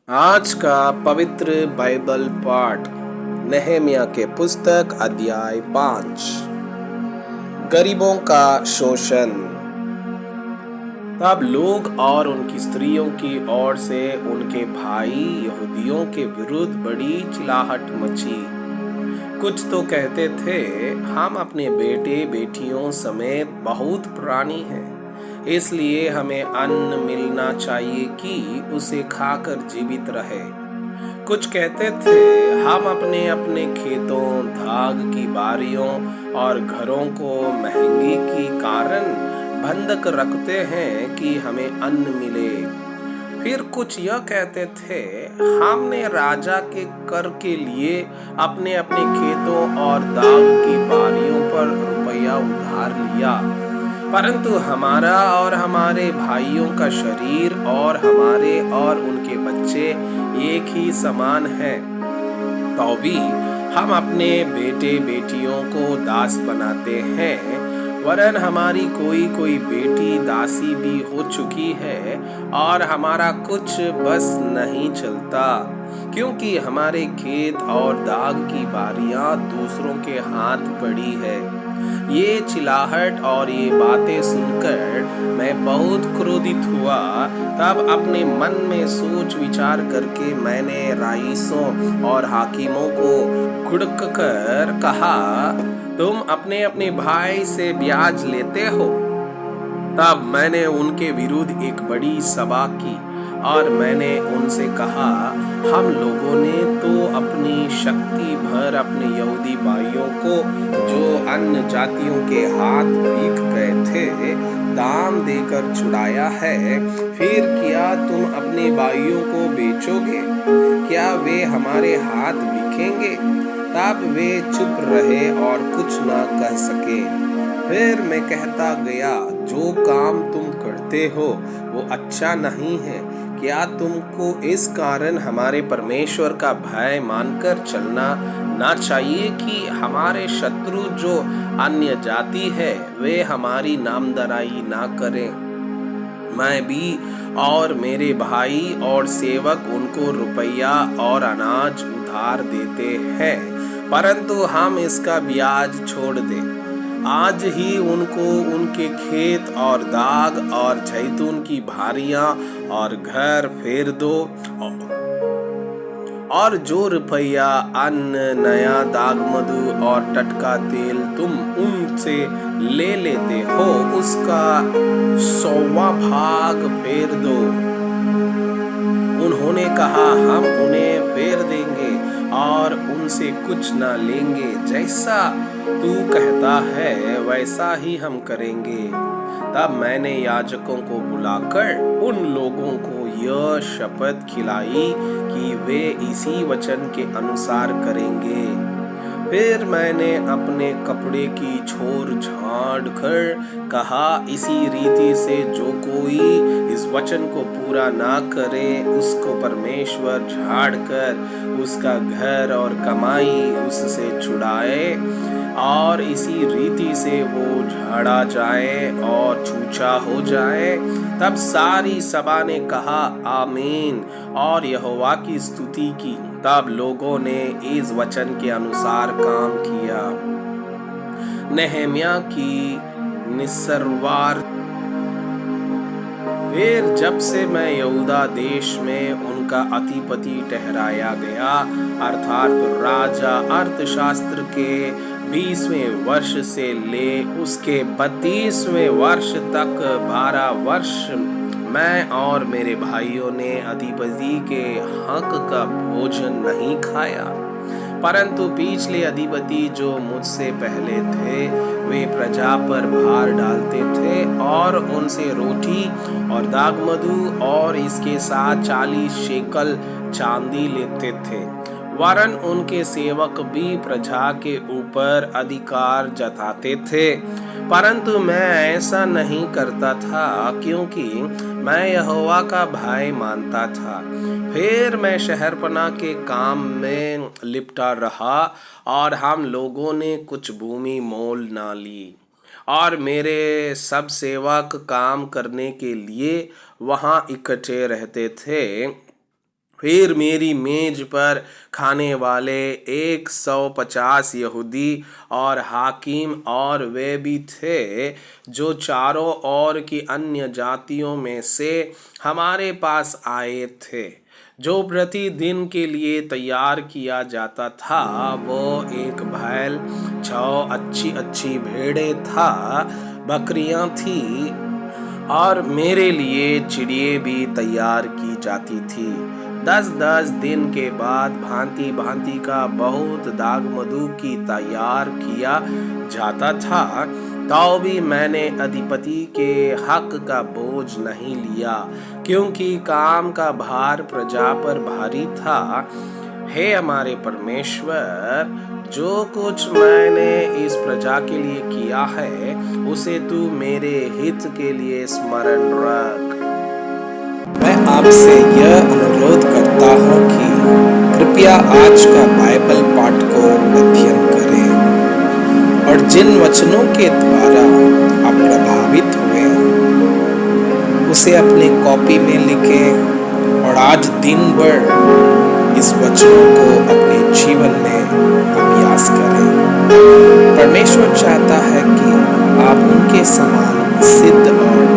आज का पवित्र बाइबल पाठ नहम्याह के पुस्तक अध्याय 5। गरीबों का शोषण। तब लोग और उनकी स्त्रियों की ओर से उनके भाई यहूदियों के विरुद्ध बड़ी चिल्लाहट मची। कुछ तो कहते थे, हम अपने बेटे बेटियों समेत बहुत प्राणी हैं, इसलिए हमें अन्न मिलना चाहिए कि उसे खाकर जीवित रहे। कुछ कहते थे, हम अपने अपने खेतों, धाग की बारियों और घरों को महंगी के कारण बंधक रखते हैं कि हमें अन्न मिले। फिर कुछ यह कहते थे, हमने राजा के कर के लिए अपने अपने खेतों और दाग की बारियों पर रुपया उधार लिया, परंतु हमारा और हमारे भाइयों का शरीर और हमारे और उनके बच्चे एक ही समान है, तो भी हम अपने बेटे बेटियों को दास बनाते हैं। वरन हमारी कोई कोई बेटी दासी भी हो चुकी है और हमारा कुछ बस नहीं चलता, क्योंकि हमारे खेत और दाग की बारियां दूसरों के हाथ पड़ी है। ये चिल्लाहट और ये बातें सुनकर मैं बहुत क्रोधित हुआ। तब अपने मन में सोच विचार करके मैंने राइसों और हाकिमों को घुड़क कर कहा, तुम अपने अपने भाई से ब्याज लेते हो। तब मैंने उनके विरुद्ध एक बड़ी सभा की और मैंने उनसे कहा, हम लोगों ने तो अपनी शक्ति भर अपने यहूदी भाइयों को, जो अन्य जातियों के हाथ बिक गए थे, दाम देकर छुड़ाया है। फिर क्या तुम अपने भाइयों को बेचोगे? क्या वे हमारे हाथ बिकेंगे? तब वे चुप रहे और कुछ ना कह सके। फिर मैं कहता गया, जो काम तुम करते हो वो अच्छा नहीं है। क्या तुमको इस कारण हमारे परमेश्वर का भय मानकर चलना ना चाहिए कि हमारे शत्रु जो अन्य जाति है वे हमारी नामधराई ना करें? मैं भी और मेरे भाई और सेवक उनको रुपया और अनाज उधार देते हैं, परंतु हम इसका ब्याज छोड़ दें। आज ही उनको उनके खेत और दाग और जैतून की भारियां और घर फेर दो, और जो रुपया, अन्न, नया दाग मधु और टटका तेल तुम उनसे ले लेते हो उसका 100वां भाग फेर दो। उन्होंने कहा, हम उन्हें फेर देंगे और उनसे कुछ ना लेंगे। जैसा तू कहता है वैसा ही हम करेंगे। तब मैंने याजकों को बुलाकर उन लोगों को यह शपथ खिलाई कि वे इसी वचन के अनुसार करेंगे। फिर मैंने अपने कपड़े की छोर झाड़ कर कहा, इसी रीति से जो कोई इस वचन को पूरा ना करे उसको परमेश्वर झाड़ कर उसका घर और कमाई उससे छुड़ाए, और इसी रीति से वो झाड़ा जाए और छूछा हो जाए। तब सारी सभा ने कहा, आमीन, और यहोवा की स्तुति की। तब लोगों ने इस वचन के अनुसार काम किया। नहम्याह की निस्सरवार। फिर जब से मैं यहूदा देश में उनका अधिपति ठहराया गया, अर्थात राजा अर्थशास्त्र के 20वें वर्ष से ले उसके 32वें वर्ष तक 12 वर्ष मैं और मेरे भाइयों ने अधिपति के हक का भोजन नहीं खाया, परंतु पिछले अधिपति जो मुझसे पहले थे वे प्रजा पर भार डालते थे और उनसे रोटी और दाग मधु और इसके साथ 40 शेकल चांदी लेते थे। वरन उनके सेवक भी प्रजा के ऊपर अधिकार जताते थे, परंतु मैं ऐसा नहीं करता था, क्योंकि मैं यहोवा का भय मानता था। फिर मैं शहरपनाह के काम में लिपटा रहा और हम लोगों ने कुछ भूमि मोल ना ली, और मेरे सब सेवक काम करने के लिए वहां इकट्ठे रहते थे। फिर मेरी मेज पर खाने वाले 150 यहूदी और हाकिम और वे भी थे जो चारों ओर की अन्य जातियों में से हमारे पास आए थे। जो प्रतिदिन के लिए तैयार किया जाता था वो एक बैल, 6 अच्छी अच्छी भेड़ें था, बकरियां थी और मेरे लिए चिड़िए भी तैयार की जाती थी। 10-10 दिन के बाद भांति भांति का बहुत दाग मधु की तैयार किया जाता था। तो भी मैंने अधिपति के हक का बोझ नहीं लिया, क्योंकि काम का भार प्रजा पर भारी था। हे हमारे परमेश्वर, जो कुछ मैंने इस प्रजा के लिए किया है उसे तू मेरे हित के लिए स्मरण रख। मैं आपसे यह अनुरोध करता हूँ कि कृपया आज का बाइबल पाठ को अध्ययन करें और जिन वचनों के द्वारा आप प्रभावित हुए उसे अपने कॉपी में लिखें और आज दिन भर इस वचनों को अपने जीवन में अभ्यास करें। परमेश्वर चाहता है कि आप उनके समान सिद्ध और